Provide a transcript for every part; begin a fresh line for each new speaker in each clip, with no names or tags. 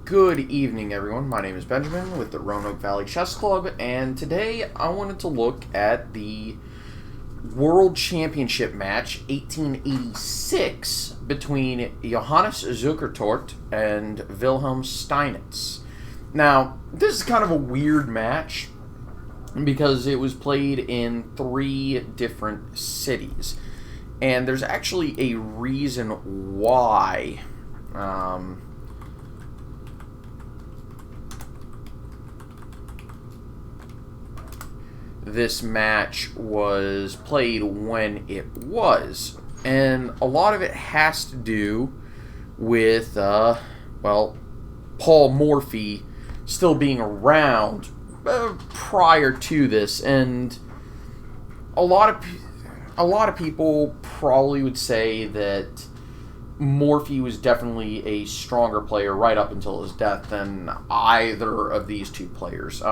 Good evening, everyone. My name is Benjamin with the Roanoke Valley Chess Club, and today I wanted to look at the World Championship match 1886 between Johannes Zuckertort and Wilhelm Steinitz. Now, this is kind of a weird match because it was played in 3 different cities, and there's actually a reason why. This match was played when it was, and a lot of it has to do with Paul Morphy still being around prior to this, and a lot of people probably would say that Morphy was definitely a stronger player right up until his death than either of these two players.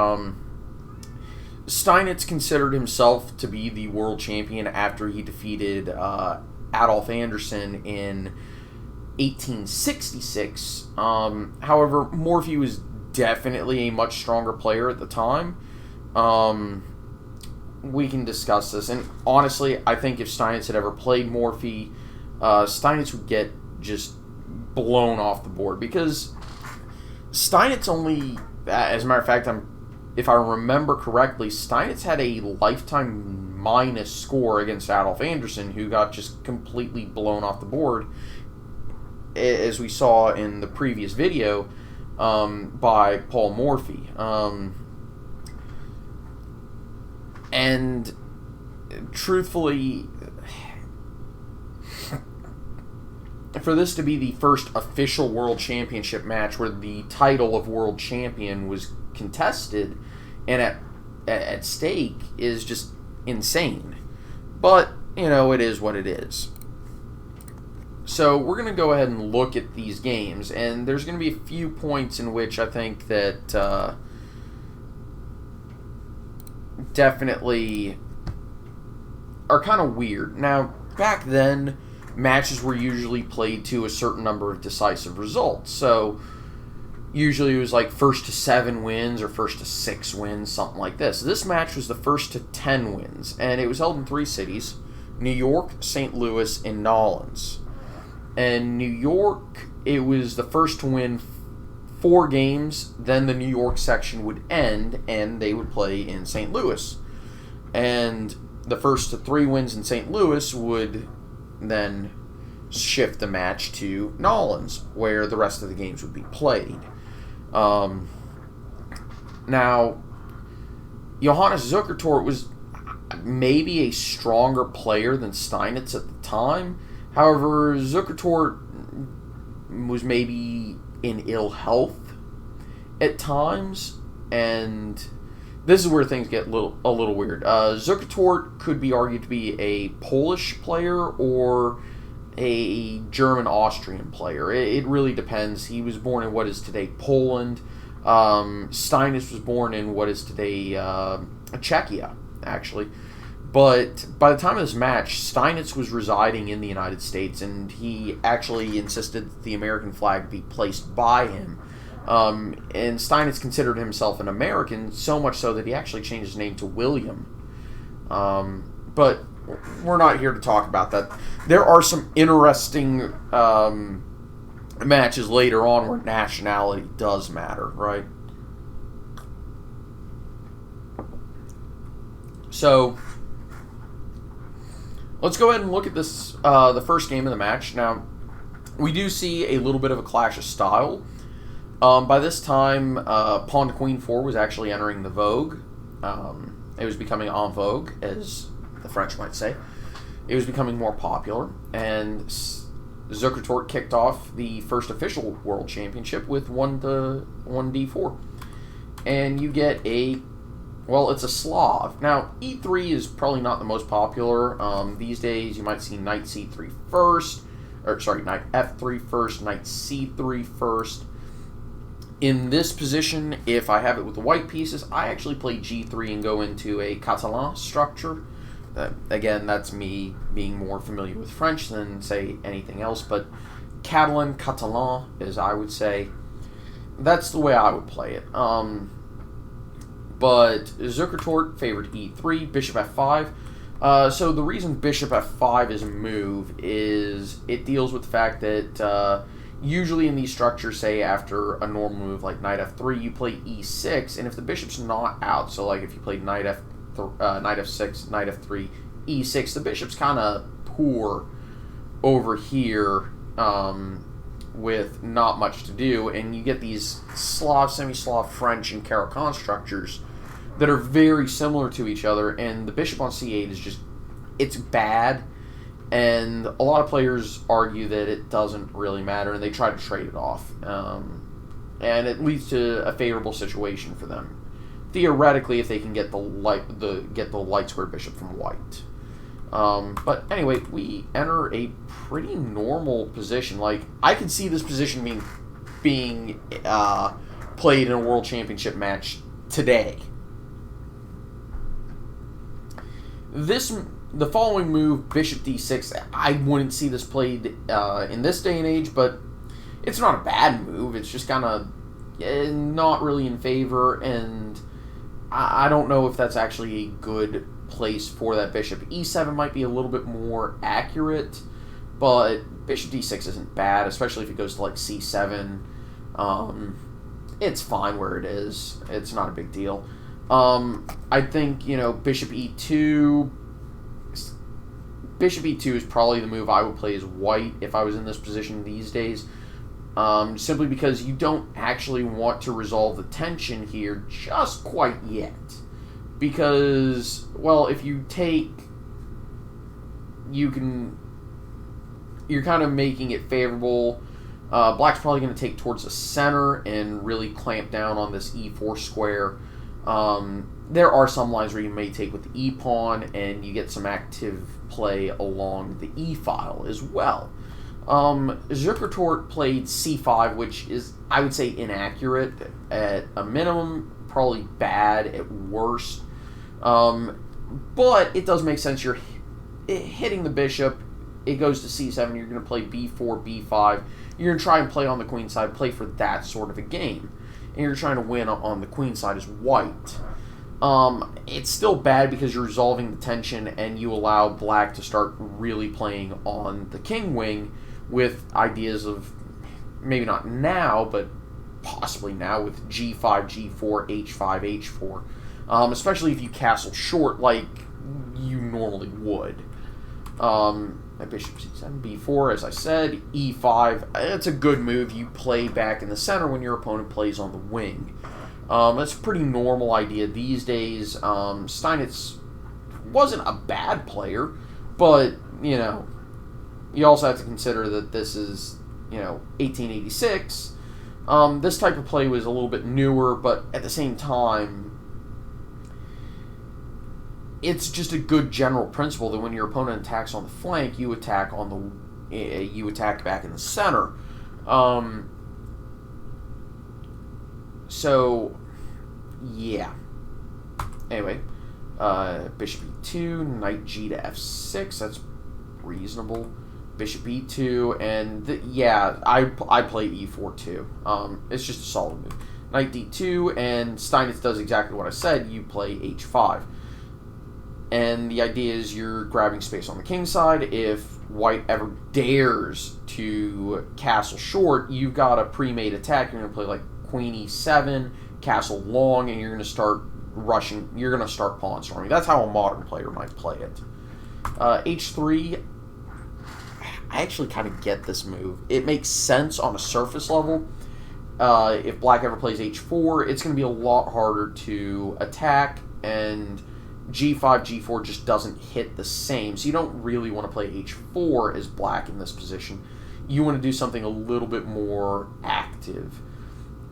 Steinitz considered himself to be the world champion after he defeated Adolf Anderssen in 1866. However, Morphy was definitely a much stronger player at the time. We can discuss this, and honestly, I think if Steinitz had ever played Morphy, Steinitz would get just blown off the board, because Steinitz only, as a matter of fact, if I remember correctly, Steinitz had a lifetime minus score against Adolf Anderssen, who got just completely blown off the board, as we saw in the previous video, by Paul Morphy. And truthfully, for this to be the first official World Championship match where the title of World Champion was contested and at stake is just insane. But, it is what it is. So we're going to go ahead and look at these games, and there's going to be a few points in which I think that definitely are kind of weird. Now, back then, matches were usually played to a certain number of decisive results. So usually it was like first to 7 wins or first to 6 wins, something like this. This match was the first to 10 wins, and it was held in 3 cities: New York, St. Louis, and Nolens. And New York, it was the first to win 4 games, then the New York section would end, and they would play in St. Louis. And the first to 3 wins in St. Louis would then shift the match to Nolens, where the rest of the games would be played. Now, Johannes Zuckertort was maybe a stronger player than Steinitz at the time. However, Zuckertort was maybe in ill health at times, and this is where things get a little weird. Zuckertort could be argued to be a Polish player or a German-Austrian player. It really depends. He was born in what is today Poland. Steinitz was born in what is today Czechia, actually. But by the time of this match, Steinitz was residing in the United States, and he actually insisted that the American flag be placed by him. And Steinitz considered himself an American, so much so that he actually changed his name to William. But we're not here to talk about that. There are some interesting matches later on where nationality does matter, right? So let's go ahead and look at this, the first game of the match. Now, we do see a little bit of a clash of style. By this time, Pawn to Queen 4 was actually entering the vogue. It was becoming en vogue, as the French might say. It was becoming more popular, and Zuckertort kicked off the first official World Championship with 1d4. And you get it's a Slav. Now, e3 is probably not the most popular. These days, you might see knight c3 first, knight f3 first, knight c3 first. In this position, if I have it with the white pieces, I actually play g3 and go into a Catalan structure. Again, that's me being more familiar with French than, say, anything else, but Catalan, as I would say. that's the way I would play it. But Zuckertort favored e3, bishop f5. So the reason bishop f5 is a move is it deals with the fact that usually in these structures, say after a normal move like knight f3, you play e6, and if the bishop's not out, so like if you played knight f6, knight f3, e6, the bishop's kind of poor over here with not much to do, and you get these Slav, semi-Slav, French, and Caro-Kann structures that are very similar to each other, and the bishop on c8 is just, it's bad, and a lot of players argue that it doesn't really matter, and they try to trade it off, and it leads to a favorable situation for them. Theoretically, if they can get the light square bishop from white. But anyway, we enter a pretty normal position. Like, I could see this position being played in a world championship match today. The following move, bishop d6, I wouldn't see this played in this day and age, but it's not a bad move. It's just kind of not really in favor, and I don't know if that's actually a good place for that bishop. e7 might be a little bit more accurate, but bishop d6 isn't bad, especially if it goes to like c7. It's fine where it is. It's not a big deal. I think, bishop e2. Bishop e2 is probably the move I would play as white if I was in this position these days. Simply because you don't actually want to resolve the tension here just quite yet. Because, well, if you take, you're kind of making it favorable. Black's probably going to take towards the center and really clamp down on this e4 square. There are some lines where you may take with the e-pawn, and you get some active play along the e-file as well. Zuckertort played c5, which is, I would say, inaccurate at a minimum, probably bad at worst. But it does make sense. You're hitting the bishop. It goes to c7. You're going to play b4, b5. You're going to try and play on the queen side, play for that sort of a game. And you're trying to win on the queen side as white. It's still bad because you're resolving the tension and you allow black to start really playing on the king wing with ideas of, maybe not now, but possibly now with g5, g4, h5, h4. Especially if you castle short like you normally would. Bishop c7, b4, as I said, e5. It's a good move. You play back in the center when your opponent plays on the wing. That's a pretty normal idea these days. Steinitz wasn't a bad player, but, you also have to consider that this is, 1886. This type of play was a little bit newer, but at the same time, it's just a good general principle that when your opponent attacks on the flank, you attack back in the center. So, yeah. Anyway, bishop e2, knight g to f6. That's reasonable. Bishop e2, and I play e4 too. It's just a solid move. Knight d2, and Steinitz does exactly what I said. You play h5. And the idea is you're grabbing space on the king side. If white ever dares to castle short, you've got a pre-made attack. You're going to play like queen e7, castle long, and you're going to start rushing. You're going to start pawn storming. That's how a modern player might play it. h3, I actually kind of get this move. It makes sense on a surface level. If black ever plays h4, it's going to be a lot harder to attack, and g5, g4 just doesn't hit the same. So you don't really want to play h4 as black in this position. You want to do something a little bit more active.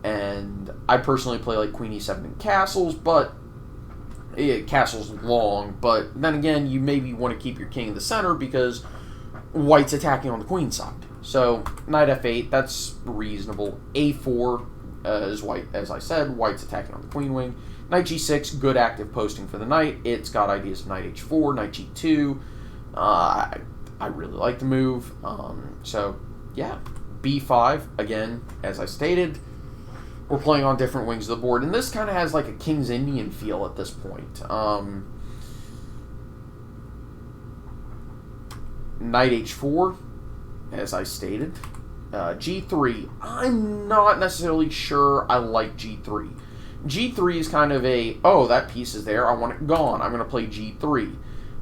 And I personally play like queen e7 and castles, but castles long. But then again, you maybe want to keep your king in the center because white's attacking on the queen side. So knight f8, that's reasonable. a4 is white, as I said, white's attacking on the queen wing. Knight g6, good active posting for the knight. It's got ideas of knight h4, knight g2. I really like the move. So, yeah. b5, again, as I stated, we're playing on different wings of the board. And this kind of has like a King's Indian feel at this point. Knight h4, as I stated. G3, I'm not necessarily sure I like G3. G3 is kind of a, oh, that piece is there, I want it gone, I'm going to play G3.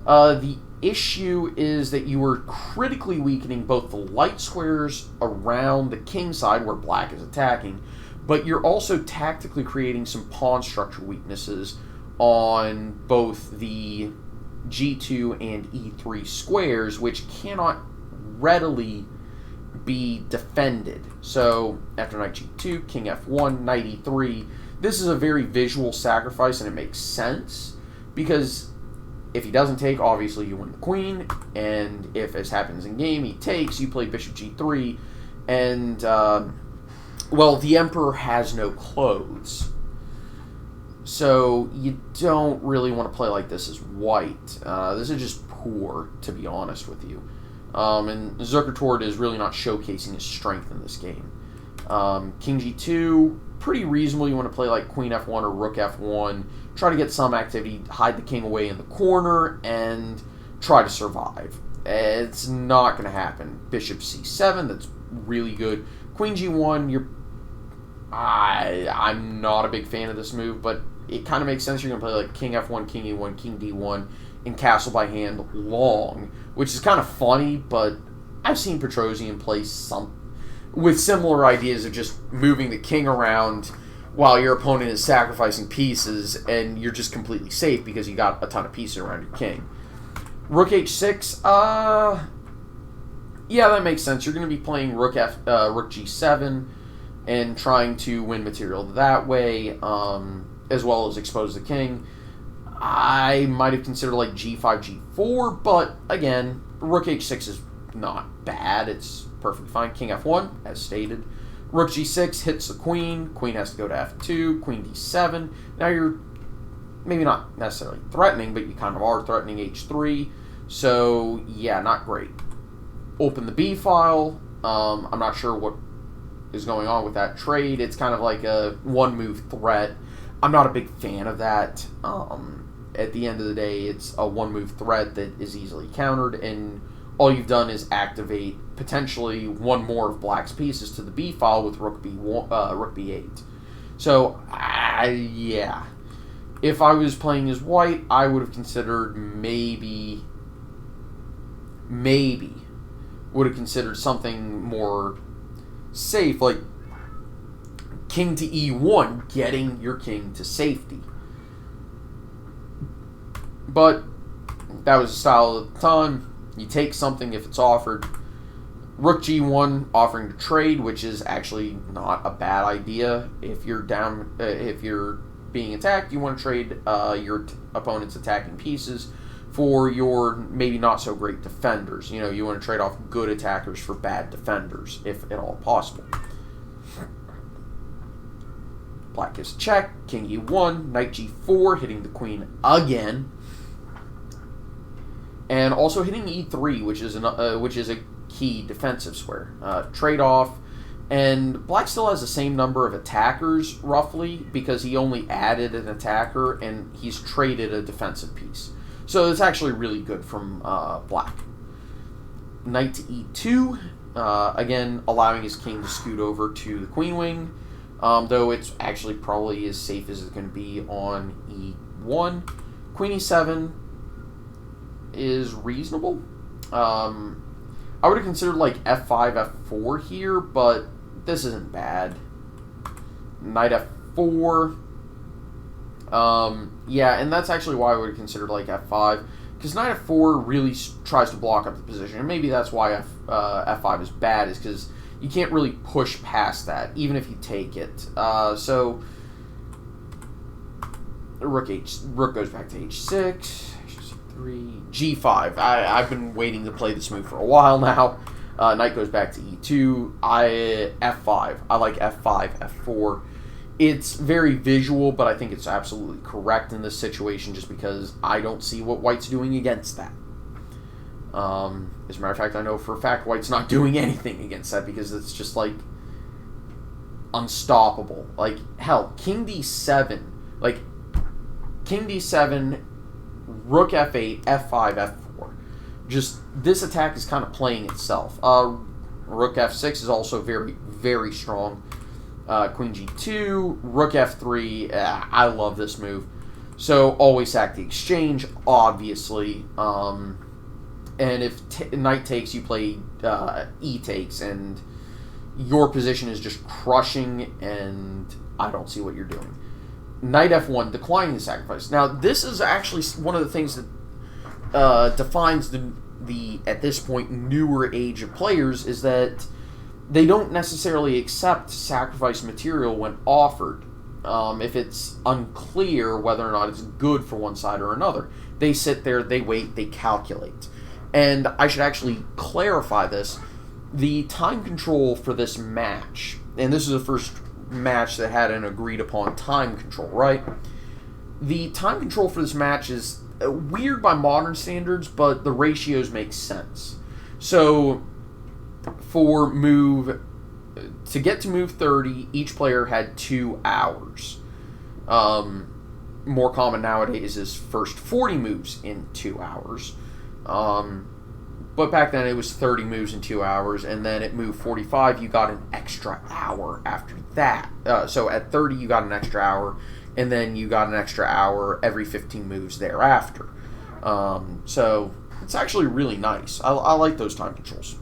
The issue is that you are critically weakening both the light squares around the king side where black is attacking, but you're also tactically creating some pawn structure weaknesses on both the G2 and E3 squares, which cannot readily be defended. So after knight G2, king F1, knight E3, this is a very visual sacrifice, and it makes sense because if he doesn't take, obviously you win the queen, and if, as happens in game, he takes, you play bishop G3, and, well, the emperor has no clothes. So you don't really want to play like this as white. This is just poor, to be honest with you. And Zuckertort is really not showcasing his strength in this game. King G2, pretty reasonable. You want to play like Queen F1 or Rook F1. Try to get some activity, hide the king away in the corner, and try to survive. It's not going to happen. Bishop C7, that's really good. Queen G1, I'm not a big fan of this move, but it kind of makes sense. You're going to play like King F1, King E1, King D1, and castle by hand long, which is kind of funny, but I've seen Petrosian play some with similar ideas of just moving the king around while your opponent is sacrificing pieces, and you're just completely safe because you got a ton of pieces around your king. Rook H6, yeah, that makes sense. You're going to be playing Rook G7 and trying to win material that way, as well as expose the king. I might have considered like G5, G4, but again, Rook H6 is not bad. It's perfectly fine. King F1, as stated. Rook G6 hits the queen. Queen has to go to F2. Queen D7. Now you're maybe not necessarily threatening, but you kind of are threatening H3. So, yeah, not great. Open the B file. I'm not sure what is going on with that trade. It's kind of like a one-move threat. I'm not a big fan of that. At the end of the day, it's a one-move threat that is easily countered, and all you've done is activate potentially one more of black's pieces to the B file with Rook B8. So, yeah. If I was playing as white, I would have considered maybe would have considered something more safe, like king to E1, getting your king to safety. But that was the style at the time. You take something if it's offered. Rook G1 offering to trade, which is actually not a bad idea. If you're down, if you're being attacked, you want to trade your opponent's attacking pieces for your maybe not so great defenders. You know, you want to trade off good attackers for bad defenders, if at all possible. Black gives a check. King E1, Knight G4, hitting the queen again. And also hitting E3, which is a key defensive square. Trade off, and black still has the same number of attackers, roughly, because he only added an attacker, and he's traded a defensive piece. So it's actually really good from black. Knight to E2, again, allowing his king to scoot over to the queen wing, though it's actually probably as safe as it's going to be on E1. Queen E7 is reasonable. I would have considered like F5, F4 here, but this isn't bad. Knight F4. Yeah, and that's actually why I would have considered like F5, because Knight F4 really tries to block up the position, and maybe that's why F5 is bad, is because you can't really push past that, even if you take it. So Rook goes back to H6. G5. I've been waiting to play this move for a while now. Knight goes back to E2. F5. I like F5, F4. It's very visual, but I think it's absolutely correct in this situation just because I don't see what white's doing against that. As a matter of fact, I know for a fact white's not doing anything against that because it's just like unstoppable. Like, hell, King D7, like, King D7, Rook F8, F5, F4. Just, this attack is kind of playing itself. Rook F6 is also very, very strong. Queen G2, Rook F3, I love this move. So, always sack the exchange, obviously. And if knight takes, you play E takes, and your position is just crushing, and I don't see what you're doing. Knight F1, declining the sacrifice. Now, this is actually one of the things that defines the at this point, newer age of players, is that they don't necessarily accept sacrifice material when offered. If it's unclear whether or not it's good for one side or another. They sit there, they wait, they calculate. And I should actually clarify this. The time control for this match, and this is the first match that had an agreed upon time control, right? The time control for this match is weird by modern standards, but the ratios make sense. So, to get to move 30, each player had 2 hours. More common nowadays is first 40 moves in 2 hours. But back then it was 30 moves in 2 hours, and then at move 45 you got an extra hour after that. So at 30 you got an extra hour, and then you got an extra hour every 15 moves thereafter. So it's actually really nice. I like those time controls.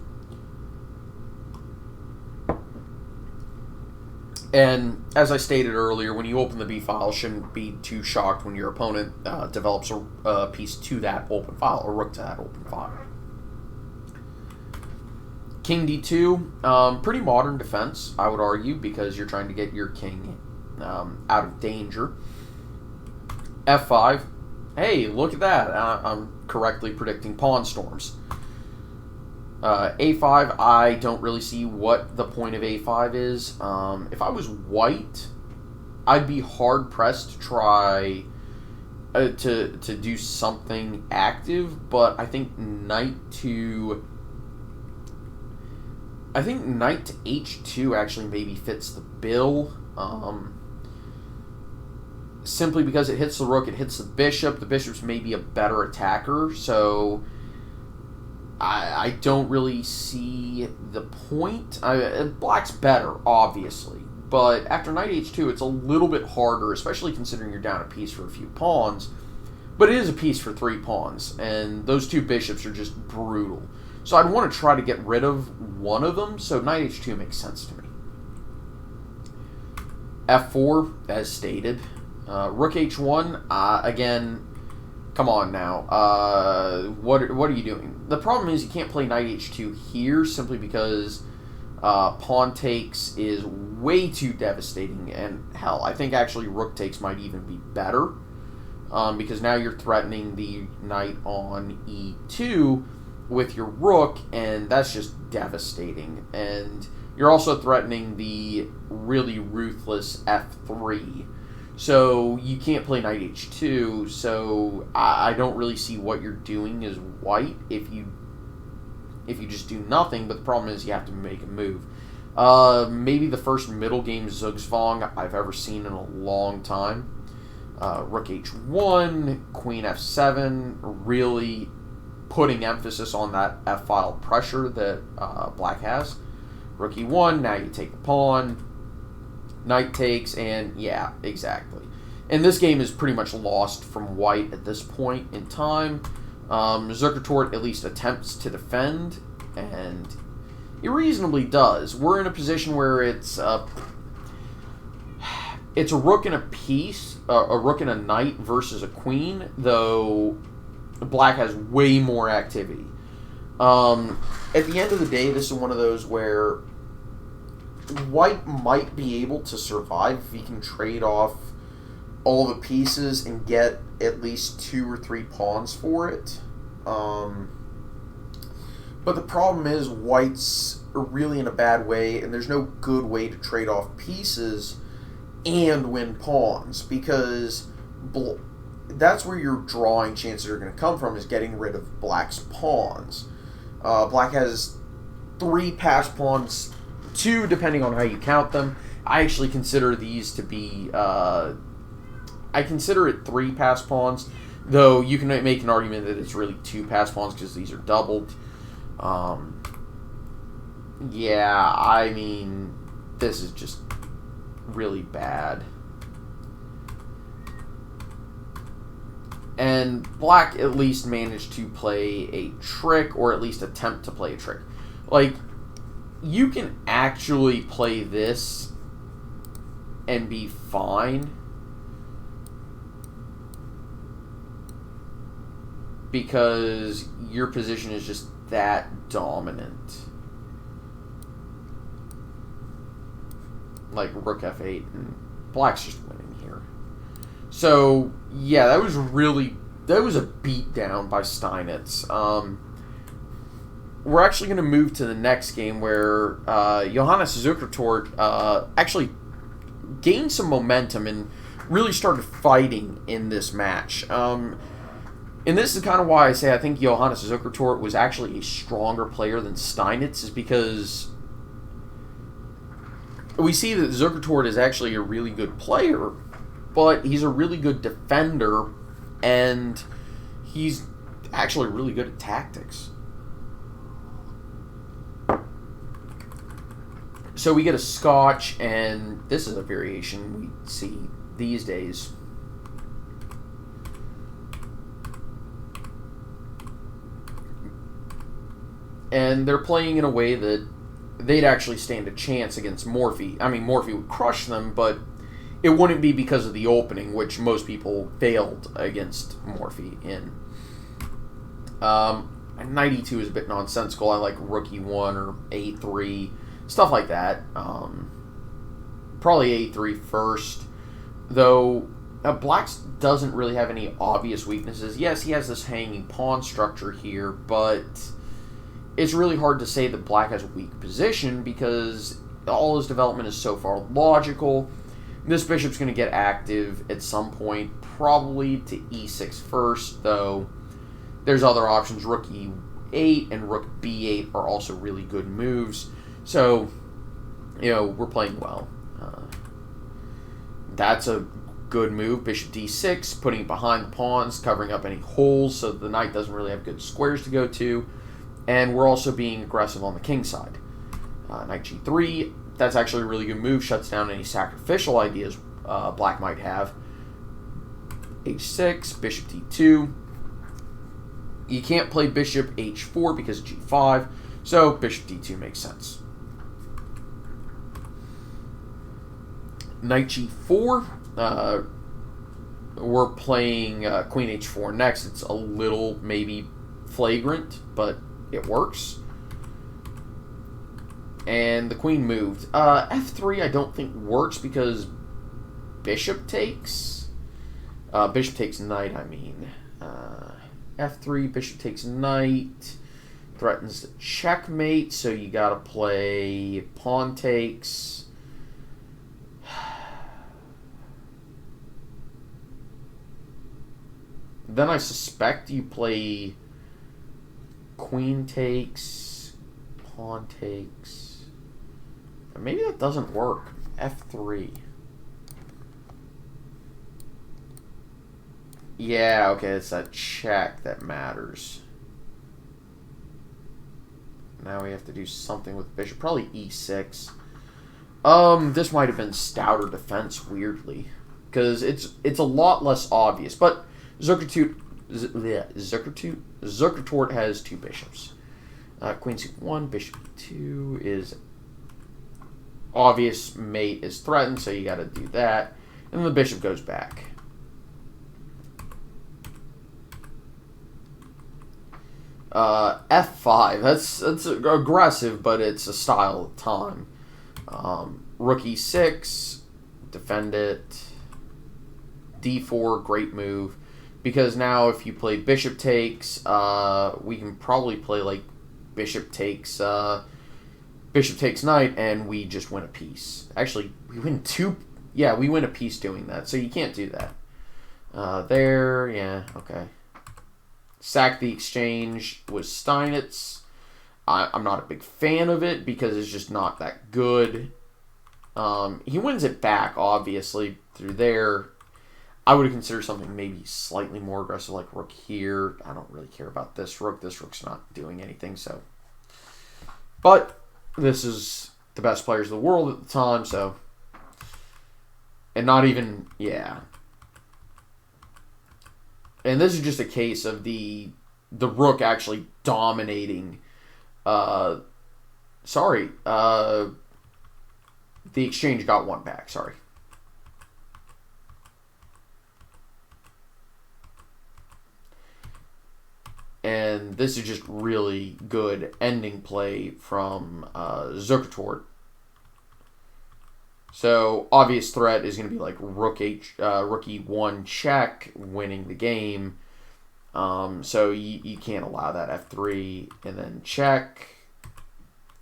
And as I stated earlier, when you open the B file, shouldn't be too shocked when your opponent develops a piece to that open file, or rook to that open file. King D2, pretty modern defense, I would argue, because you're trying to get your king out of danger. F5, hey, look at that, I'm correctly predicting pawn storms. A5, I don't really see what the point of A5 is. If I was white, I'd be hard-pressed to try to do something active, but I think knight to H2 actually maybe fits the bill. Simply because it hits the rook, it hits the bishop. The bishop's maybe a better attacker, so I don't really see the point. Black's better, obviously, but after knight H2, it's a little bit harder, especially considering you're down a piece for a few pawns. But it is a piece for 3 pawns, and those 2 bishops are just brutal. So I'd want to try to get rid of one of them, so knight H2 makes sense to me. F4, as stated. Rook H1, again, come on now. What are you doing? The problem is you can't play knight H2 here simply because pawn takes is way too devastating, and hell, I think actually rook takes might even be better, because now you're threatening the knight on E2 with your rook, and that's just devastating. And you're also threatening the really ruthless F3. So you can't play knight H2, so I don't really see what you're doing as white if you just do nothing, but the problem is you have to make a move. Maybe the first middle game Zugzwang I've ever seen in a long time. Rook H1, Queen F7, really putting emphasis on that F-file pressure that Black has. Rook E1, now you take the pawn. Knight takes, and yeah, exactly. And this game is pretty much lost from white at this point in time. Zuckertort at least attempts to defend, and he reasonably does. We're in a position where it's a rook and a piece, a rook and a knight versus a queen, though Black has way more activity. At the end of the day, this is one of those where white might be able to survive if he can trade off all the pieces and get at least 2 or 3 pawns for it. But the problem is white's really in a bad way, and there's no good way to trade off pieces and win pawns, because that's where your drawing chances are going to come from, is getting rid of Black's pawns. Black has 3 passed pawns, 2 depending on how you count them. I actually consider these to be, I consider it 3 pass pawns, though you can make an argument that it's really 2 pass pawns because these are doubled. Yeah, I mean, this is just really bad. And black at least managed to play a trick, or at least attempt to play a trick. Like, you can actually play this and be fine, because your position is just that dominant. Like rook f8, and black's just winning here. So, yeah, that was a beatdown by Steinitz. We're actually going to move to the next game where Johannes Zuckertort actually gained some momentum and really started fighting in this match. And this is kind of why I say I think Johannes Zuckertort was actually a stronger player than Steinitz, is because we see that Zuckertort is actually a really good player, but he's a really good defender, and he's actually really good at tactics. So we get a Scotch, and this is a variation we see these days. And they're playing in a way that they'd actually stand a chance against Morphy. I mean, Morphy would crush them, but it wouldn't be because of the opening, which most people failed against Morphy in. Knight e2 is a bit nonsensical. I like rook e1 or a3, stuff like that. Probably a3 first, though black doesn't really have any obvious weaknesses. Yes, he has this hanging pawn structure here, but it's really hard to say that black has a weak position because all his development is so far logical. This bishop's going to get active at some point, probably to e6 first, though there's other options. Rook e8 and rook b8 are also really good moves. So, you know, we're playing well. That's a good move. Bishop d6, putting it behind the pawns, covering up any holes so the knight doesn't really have good squares to go to. And we're also being aggressive on the king side. Knight g3, that's actually a really good move. Shuts down any sacrificial ideas black might have. h6, bishop d2. You can't play bishop h4 because of g5, so bishop d2 makes sense. Knight g4. We're playing queen h4 next. It's a little maybe flagrant, but it works. And the queen moved. F3 I don't think works because bishop takes. Bishop takes knight, I mean. F3, bishop takes knight. Threatens the checkmate, so you gotta play pawn takes. Then I suspect you play queen takes, pawn takes. Maybe that doesn't work. F3. Yeah, okay, it's that check that matters. Now we have to do something with bishop. Probably e6. This might have been stouter defense, weirdly, because it's a lot less obvious. But Zuckertort has 2 bishops. Queen c1, bishop e2 is obvious. Mate is threatened, so you got to do that. And the bishop goes back. F5. That's aggressive, but it's a style of time. Rook e6, defend it. D4, great move. Because now if you play bishop takes, we can probably play like bishop takes knight, and we just win a piece. Actually, we win 2. Yeah, we win a piece doing that, so you can't do that. There, yeah, okay. Sack the exchange with Steinitz. I'm not a big fan of it because it's just not that good. He wins it back, obviously, through there. I would consider something maybe slightly more aggressive, like rook here. I don't really care about this rook. This rook's not doing anything, so. But this is the best players in the world at the time, so. And not even, yeah. And this is just a case of the rook actually dominating. The exchange got one back, sorry. And this is just really good ending play from Zuckertort. So, obvious threat is going to be like rook e1 check, winning the game. So, you can't allow that f3, and then check.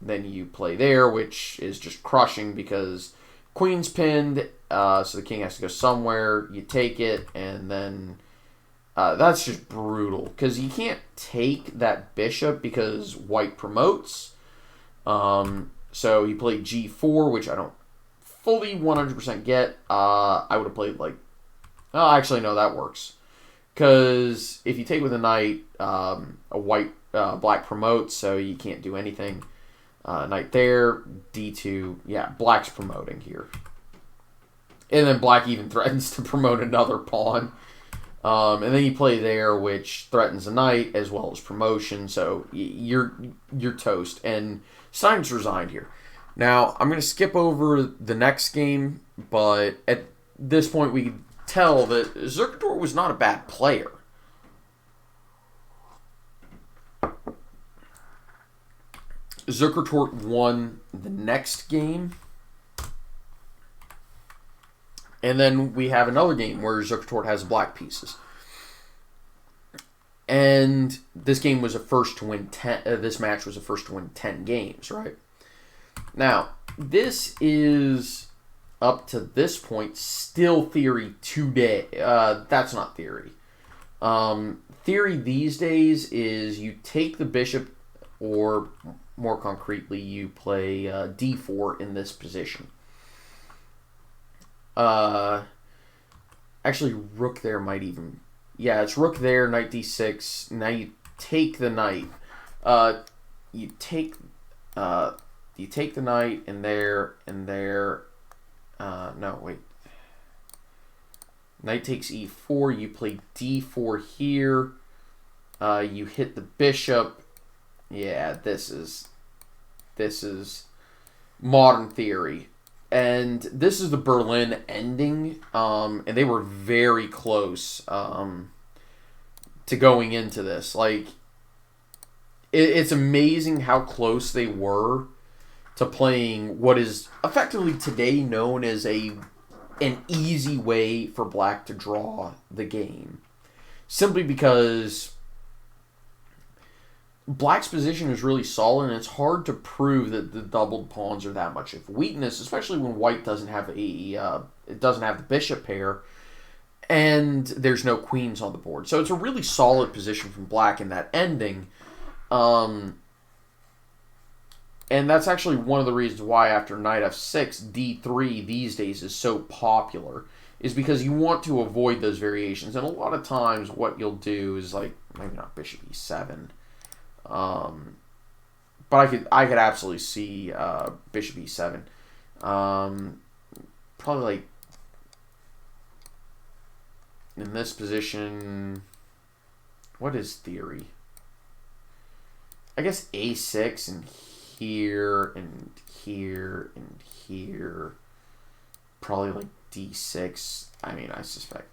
Then you play there, which is just crushing because queen's pinned, so the king has to go somewhere. You take it, and then that's just brutal because you can't take that bishop because white promotes. So he played g4, which I don't fully 100% get. I would have played like, oh, actually no, that works because if you take with a knight, black promotes, so you can't do anything. Knight there, d2, yeah, black's promoting here. And then black even threatens to promote another pawn. And then you play there, which threatens a knight as well as promotion, so you're toast. And Steinitz resigned here. Now, I'm going to skip over the next game, but at this point we can tell that Zuckertort was not a bad player. Zuckertort won the next game. And then we have another game where Zuckertort has black pieces. And this game was a first to win 10. This match was a first to win 10 games, right? Now, this is up to this point still theory today. That's not theory. Theory these days is you take the bishop, or more concretely, you play d4 in this position. Actually, rook there might even... Yeah, it's rook there, knight d6. Now you take the knight. You take the knight and there and there. No, wait. Knight takes e4. You play d4 here. You hit the bishop. Yeah, this is modern theory. And this is the Berlin ending, and they were very close to going into this. Like, it's amazing how close they were to playing what is effectively today known as an easy way for black to draw the game. Simply because black's position is really solid, and it's hard to prove that the doubled pawns are that much of a weakness, especially when white doesn't have it doesn't have the bishop pair, and there's no queens on the board. So it's a really solid position from black in that ending, and that's actually one of the reasons why after knight f6, d3 these days is so popular, is because you want to avoid those variations. And a lot of times what you'll do is, like, maybe not bishop e7. But I could absolutely see bishop e7. Probably like in this position. What is theory? I guess a6 and here and here and here. Probably like d6. I mean, I suspect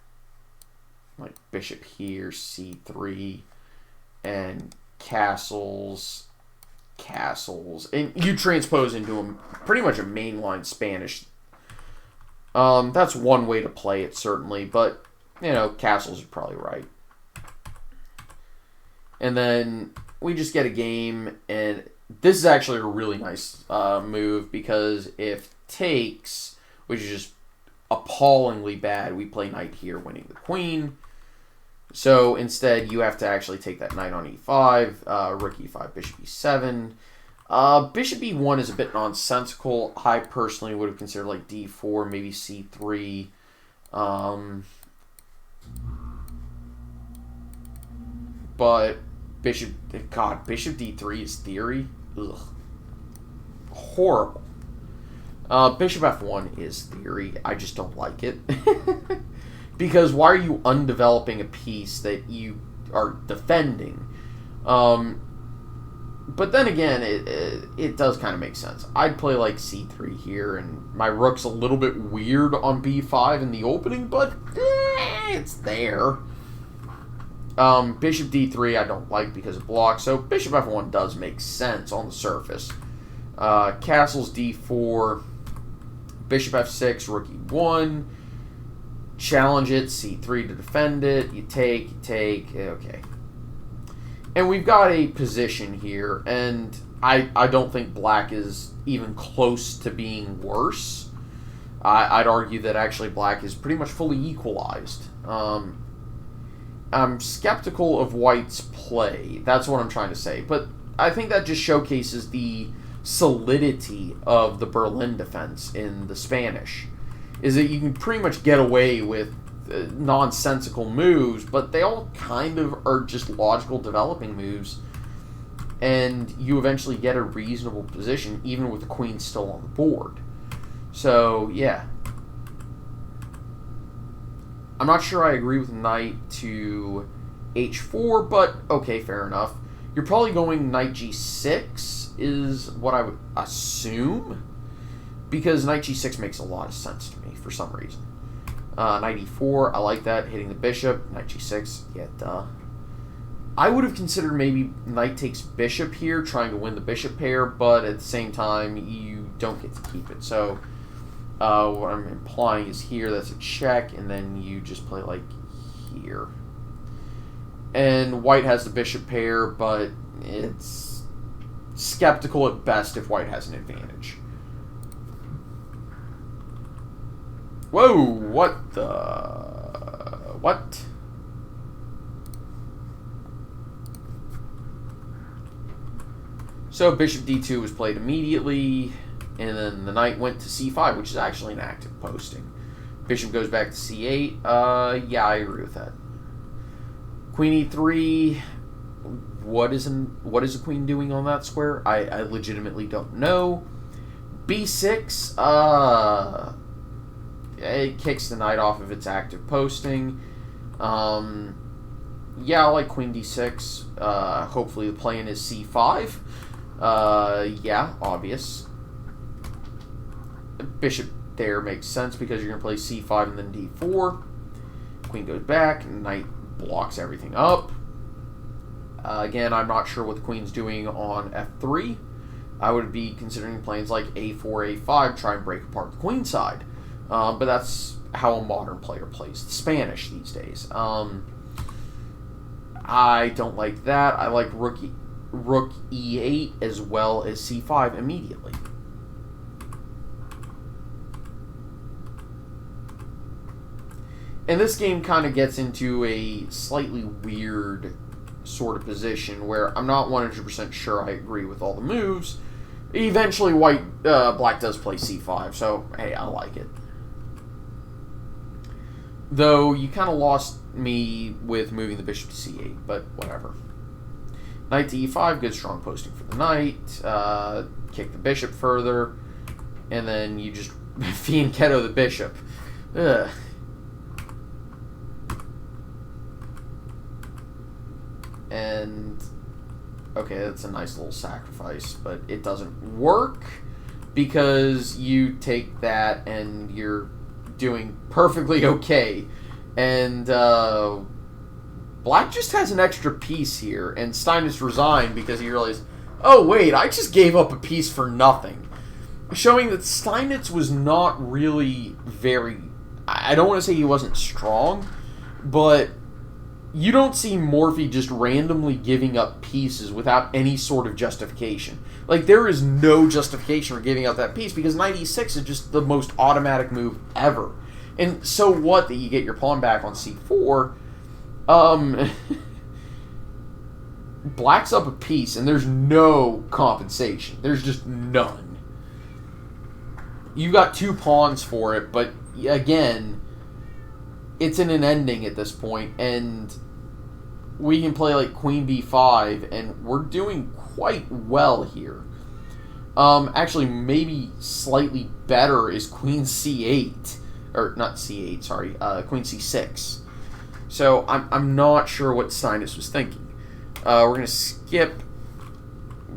like bishop here, c3, and castles, and you transpose into pretty much a mainline Spanish. That's one way to play it, certainly, but, you know, castles are probably right. And then we just get a game, and this is actually a really nice move, because if takes, which is just appallingly bad, we play knight here, winning the queen. So instead, you have to actually take that knight on e5, rook e5, bishop e7. Bishop e1 is a bit nonsensical. I personally would have considered like d4, maybe c3. But bishop d3 is theory. Ugh. Horrible. Bishop f1 is theory. I just don't like it. Because why are you undeveloping a piece that you are defending? But then again, it does kind of make sense. I'd play like c3 here, and my rook's a little bit weird on b5 in the opening, but it's there. Bishop d3 I don't like because it blocks, so bishop f1 does make sense on the surface. Castles d4, bishop f6, rook e1, challenge it, c3 to defend it, you take, okay. And we've got a position here, and I don't think black is even close to being worse. I'd argue that actually black is pretty much fully equalized. I'm skeptical of white's play. That's what I'm trying to say. But I think that just showcases the solidity of the Berlin defense in the Spanish. Is that you can pretty much get away with nonsensical moves, but they all kind of are just logical developing moves, and you eventually get a reasonable position even with the queen still on the board. So yeah, I'm not sure I agree with knight to h4, but okay, fair enough. You're probably going knight g6 is what I would assume, because knight g6 makes a lot of sense to me for some reason. Knight e4, I like that, hitting the bishop. Knight g6, yeah, duh. I would have considered maybe knight takes bishop here, trying to win the bishop pair, but at the same time, you don't get to keep it. So what I'm implying is here, that's a check, and then you just play like here. And white has the bishop pair, but it's skeptical at best if white has an advantage. Whoa, what the... what? So bishop d2 was played immediately, and then the knight went to c5, which is actually an active posting. Bishop goes back to c8. Yeah, I agree with that. Queen e3. What is the queen doing on that square? I legitimately don't know. b6. It kicks the knight off of its active posting. Yeah, I like queen d6. Hopefully the plan is c5. Yeah, obvious. Bishop there makes sense because you're going to play c5 and then d4. Queen goes back, and knight blocks everything up. Again, I'm not sure what the queen's doing on f3. I would be considering plays like a4, a5, try and break apart the queen side. But that's how a modern player plays the Spanish these days. I don't like that. I like rook e8 as well as c5 immediately. And this game kind of gets into a slightly weird sort of position where I'm not 100% sure I agree with all the moves. Eventually, black does play c5, so hey, I like it. Though you kind of lost me with moving the bishop to c8, but whatever. Knight to e5, good strong posting for the knight. Kick the bishop further, and then you just fianchetto the bishop. Ugh. And okay, that's a nice little sacrifice, but it doesn't work because you take that and you're doing perfectly okay. And black just has an extra piece here, and Steinitz resigned because he realized, oh wait, I just gave up a piece for nothing. Showing that Steinitz was not really very, I don't want to say he wasn't strong, but you don't see Morphy just randomly giving up pieces without any sort of justification. Like, there is no justification for giving up that piece because knight e6 is just the most automatic move ever. And so what that you get your pawn back on c4? Black's up a piece, and there's no compensation. There's just none. You got 2 pawns for it, but again, it's in an ending at this point, and we can play like Queen B5, and we're doing quite well here. Actually, maybe slightly better is Queen C8, or not C8, sorry, Queen C6. So I'm not sure what Steinitz was thinking. We're going to skip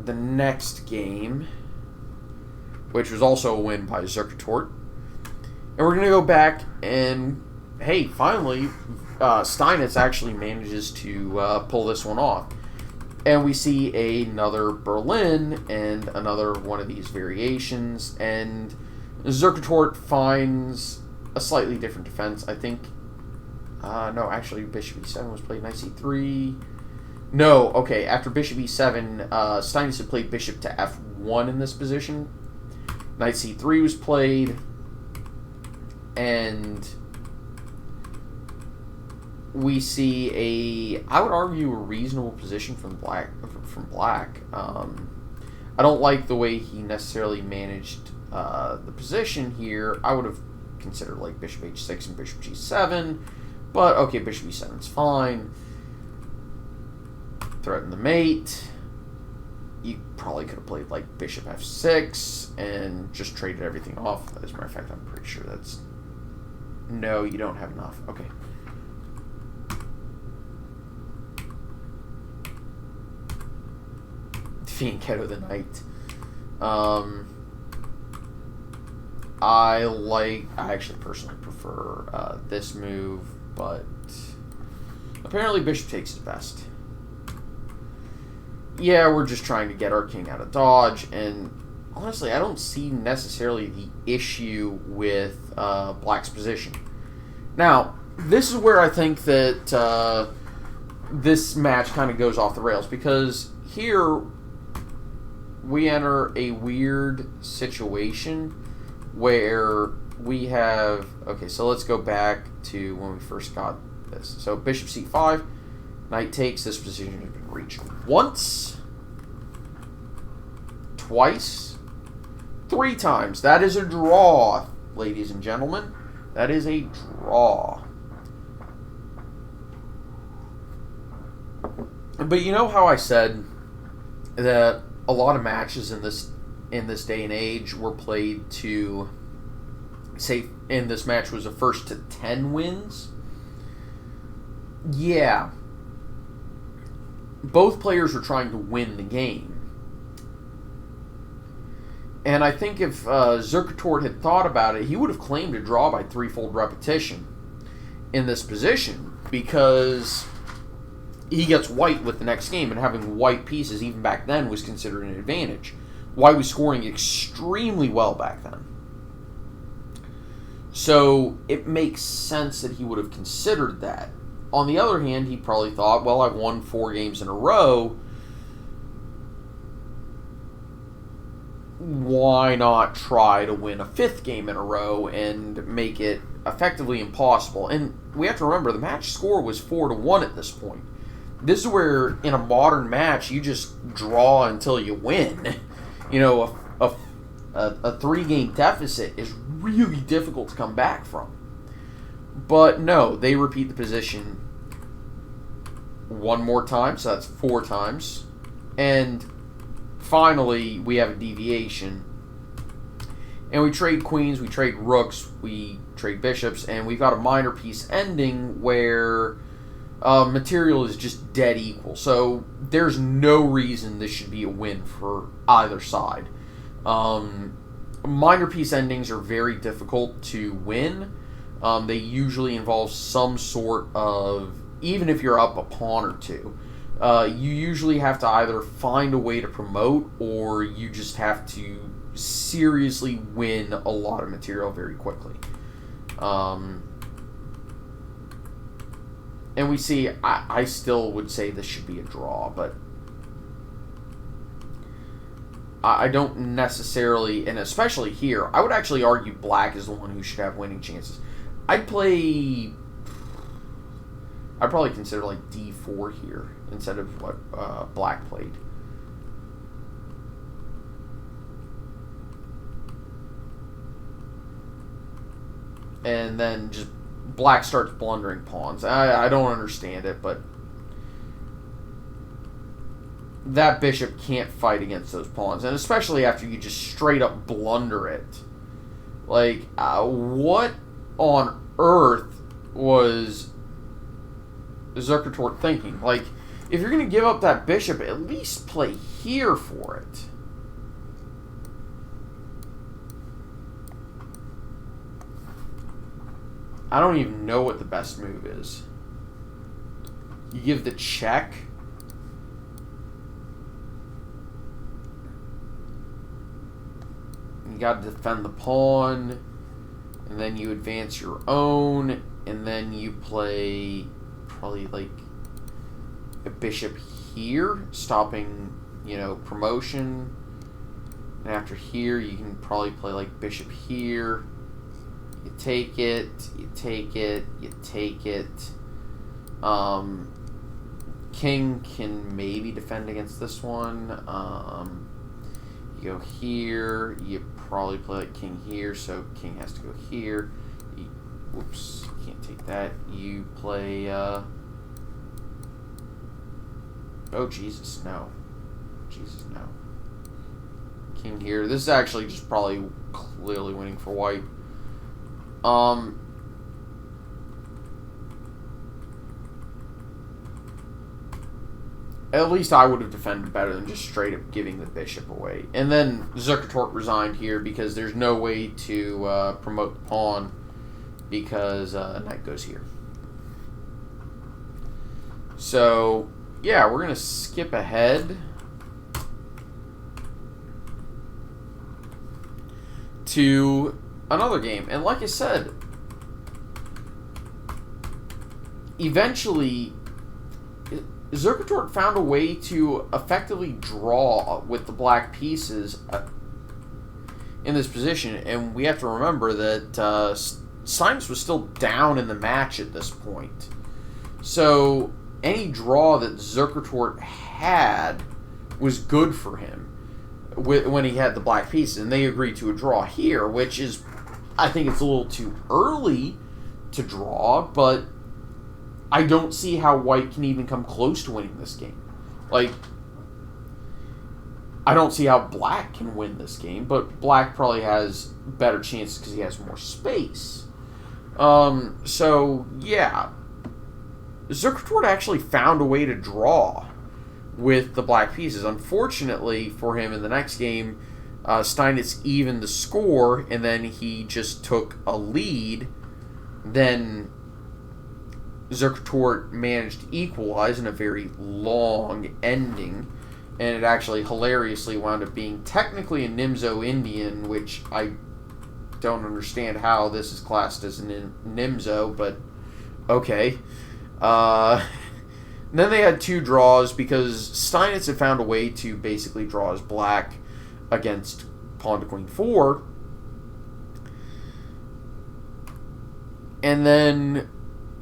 the next game, which was also a win by Zuckertort. And we're going to go back and, hey, finally, Steinitz actually manages to pull this one off. And we see another Berlin and another one of these variations. And Zuckertort finds a slightly different defense. I think, no, actually, Bishop E7 was played, Knight C3. No, okay, after Bishop E7, Steinitz had played Bishop to F1 in this position. Knight C3 was played, and we see I would argue, a reasonable position from Black. I don't like the way he necessarily managed the position here. I would have considered like Bishop H6 and Bishop G7, but okay, Bishop E7 is fine. Threaten the mate. You probably could have played like Bishop F6 and just traded everything off. As a matter of fact, I'm pretty sure that's... No, you don't have enough. Okay. Fianchetto the knight. I actually personally prefer this move, but apparently Bishop takes it best. Yeah, we're just trying to get our king out of dodge, and honestly, I don't see necessarily the issue with Black's position. Now, this is where I think that this match kind of goes off the rails, because here we enter a weird situation where we have... Okay, so let's go back to when we first got this. So Bishop C5, knight takes. This position has been reached once, twice, 3 times. That is a draw, ladies and gentlemen. That is a draw. But you know how I said that a lot of matches in this day and age were played to, say, in this match was a first to 10 wins? Yeah. Both players were trying to win the game. And I think if Zuckertort had thought about it, he would have claimed a draw by threefold repetition in this position, because he gets white with the next game, and having white pieces even back then was considered an advantage. White was scoring extremely well back then. So it makes sense that he would have considered that. On the other hand, he probably thought, well, I've won 4 games in a row. Why not try to win a 5th game in a row and make it effectively impossible? And we have to remember, the match score was 4-1 at this point. This is where, in a modern match, you just draw until you win. You know, a 3-game deficit is really difficult to come back from. But no, they repeat the position one more time, so that's 4 times. And finally, we have a deviation. And we trade queens, we trade rooks, we trade bishops, and we've got a minor piece ending where material is just dead equal. So there's no reason this should be a win for either side. Minor piece endings are very difficult to win. They usually involve some sort of, even if you're up a pawn or 2, you usually have to either find a way to promote, or you just have to seriously win a lot of material very quickly. And we see, I still would say this should be a draw, but I don't necessarily, and especially here, I would actually argue Black is the one who should have winning chances. I'd play I'd probably consider like d4 here instead of what black played. And then just black starts blundering pawns. I don't understand it, but that bishop can't fight against those pawns, and especially after you just straight up blunder it. Like, what on earth was Zuckertort thinking? Like, if you're going to give up that bishop, at least play here for it. I don't even know what the best move is. You give the check. You got to defend the pawn, and then you advance your own, and then you play probably like a bishop here, stopping, you know, promotion. And after here, you can probably play like bishop here. You take it, you take it, you take it. King can maybe defend against this one. You go here, you probably play like king here, so king has to go here. Whoops, can't take that. You play, oh, Jesus, no. Jesus, no. King here. This is actually just probably clearly winning for white. At least I would have defended better than just straight up giving the bishop away. And then Zuckertort resigned here because there's no way to promote the pawn because knight goes here. So, yeah, we're going to skip ahead to another game. And like I said, eventually Zuckertort found a way to effectively draw with the black pieces in this position, and we have to remember that Steinitz was still down in the match at this point. So any draw that Zuckertort had was good for him when he had the black pieces, and they agreed to a draw here, which is, I think it's a little too early to draw, but I don't see how white can even come close to winning this game. Like, I don't see how black can win this game, but black probably has better chances because he has more space. So, yeah. Zuckertort actually found a way to draw with the black pieces. Unfortunately for him in the next game, Steinitz evened the score, and then he just took a lead. Then Zuckertort managed to equalize in a very long ending, and it actually hilariously wound up being technically a Nimzo Indian, which I don't understand how this is classed as a Nimzo, but okay. Then they had two draws because Steinitz had found a way to basically draw as black against pawn to queen 4. And then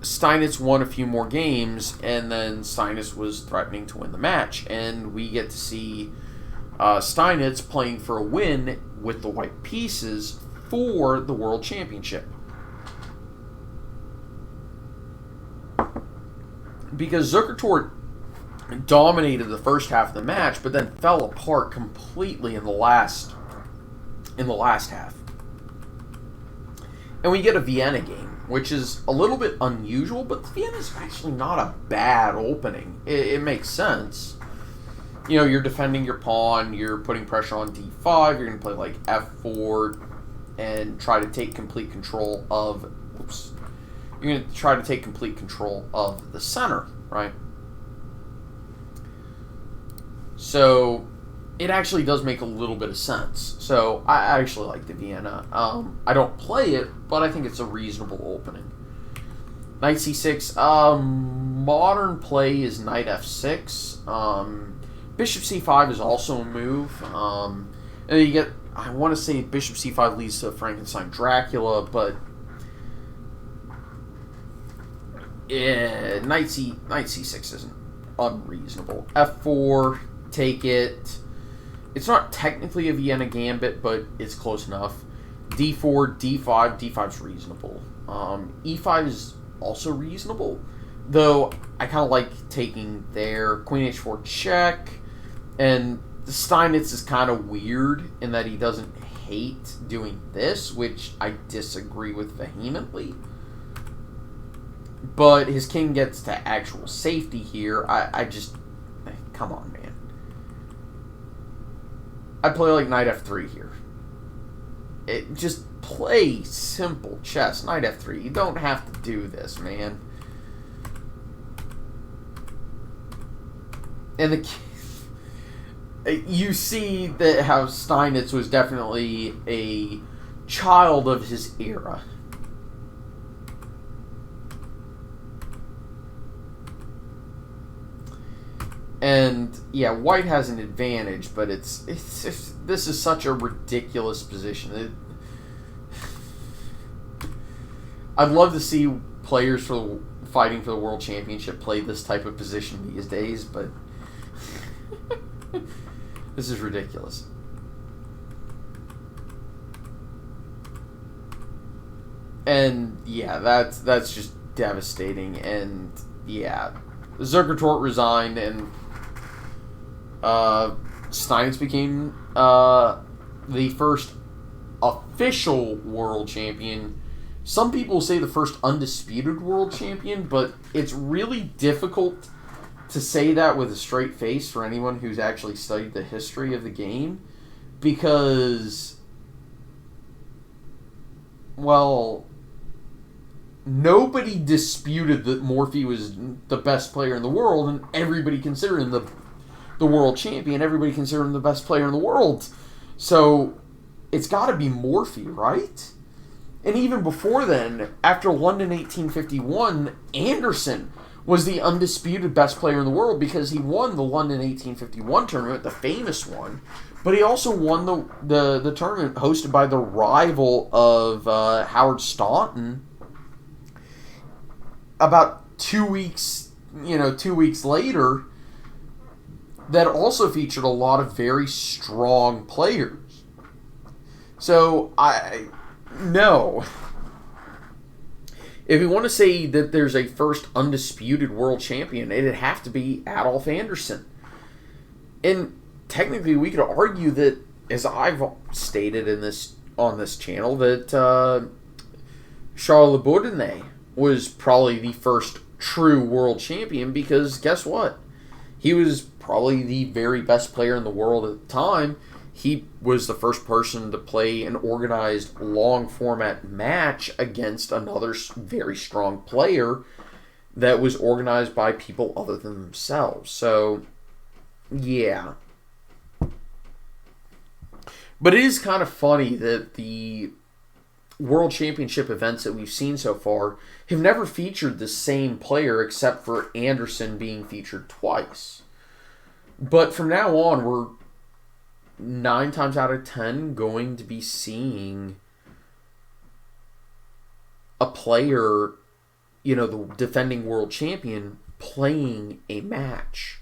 Steinitz won a few more games, and then Steinitz was threatening to win the match. And we get to see Steinitz playing for a win with the white pieces for the World Championship. Because Zuckertort dominated the first half of the match, but then fell apart completely in the last half. And we get a Vienna game, which is a little bit unusual, but Vienna is actually not a bad opening. It makes sense. You know, you're defending your pawn, you're putting pressure on d5, you're going to play like f4 and try to take complete control of... Oops. You're going to try to take complete control of the center, right? So it actually does make a little bit of sense. So I actually like the Vienna. I don't play it, but I think it's a reasonable opening. Knight c6. Modern play is knight f6. Bishop c5 is also a move. And then you get, I want to say bishop c5 leads to Frankenstein Dracula, but Knight c6 isn't unreasonable. F4, take it. It's not technically a Vienna gambit, but it's close enough. D4, D5. D5's reasonable. E5 is also reasonable, though I kind of like taking there. Queen h4 check, and Steinitz is kind of weird in that he doesn't hate doing this, which I disagree with vehemently. But his king gets to actual safety here. I just... Come on, man. I play like knight f3 here. Just play simple chess. Knight f3. You don't have to do this, man. And you see that how Steinitz was definitely a child of his era. And yeah, white has an advantage, but it's this is such a ridiculous position. I'd love to see players fighting for the world championship play this type of position these days, but this is ridiculous. And yeah, that's just devastating. And yeah, Zuckertort resigned, and Steinitz became the first official world champion. Some people say the first undisputed world champion, but it's really difficult to say that with a straight face for anyone who's actually studied the history of the game, because, well, nobody disputed that Morphy was the best player in the world, and everybody considered him the world champion. Everybody considered him the best player in the world. So it's got to be Morphy, right? And even before then, after London 1851, Anderson was the undisputed best player in the world because he won the London 1851 tournament, the famous one, but he also won the tournament hosted by the rival of Howard Staunton about 2 weeks, 2 weeks later, that also featured a lot of very strong players. So, no. If you want to say that there's a first undisputed world champion, it'd have to be Adolf Anderssen. And technically, we could argue that, as I've stated on this channel, that Charles Le Bourdonnais was probably the first true world champion, because guess what? He was probably the very best player in the world at the time. He was the first person to play an organized long format match against another very strong player that was organized by people other than themselves. So, yeah. But it is kind of funny that the World Championship events that we've seen so far have never featured the same player except for Anderson being featured twice. But from now on, we're 9 times out of 10 going to be seeing a player, the defending world champion, playing a match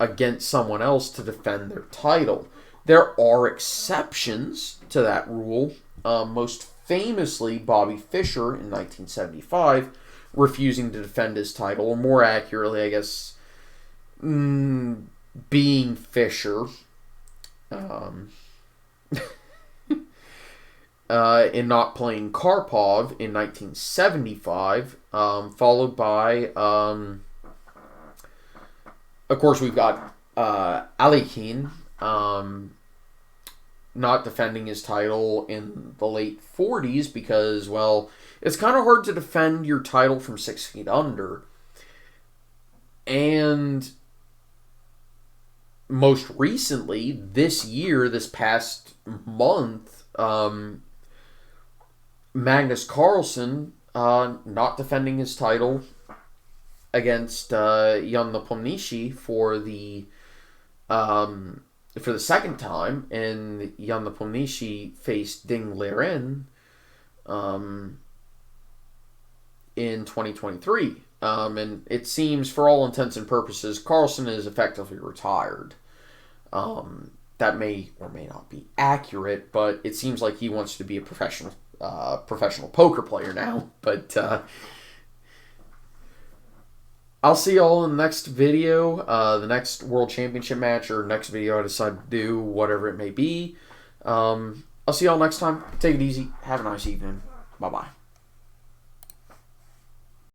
against someone else to defend their title. There are exceptions to that rule. Most famously, Bobby Fischer in 1975 refusing to defend his title, or more accurately, I guess, being Fischer. In not playing Karpov in 1975, followed by, of course, we've got Alekhine, not defending his title in the late 40s because, well, it's kind of hard to defend your title from 6 feet under. And most recently, this past month, Magnus Carlsen not defending his title against Jan Nepomniachtchi for the second time, and Jan Nepomniachtchi faced Ding Liren in 2023. And it seems, for all intents and purposes, Carlsen is effectively retired. That may or may not be accurate, but it seems like he wants to be a professional poker player now. But I'll see y'all in the next video, the next World Championship match, or next video I decide to do, whatever it may be. I'll see y'all next time. Take it easy. Have a nice evening. Bye-bye.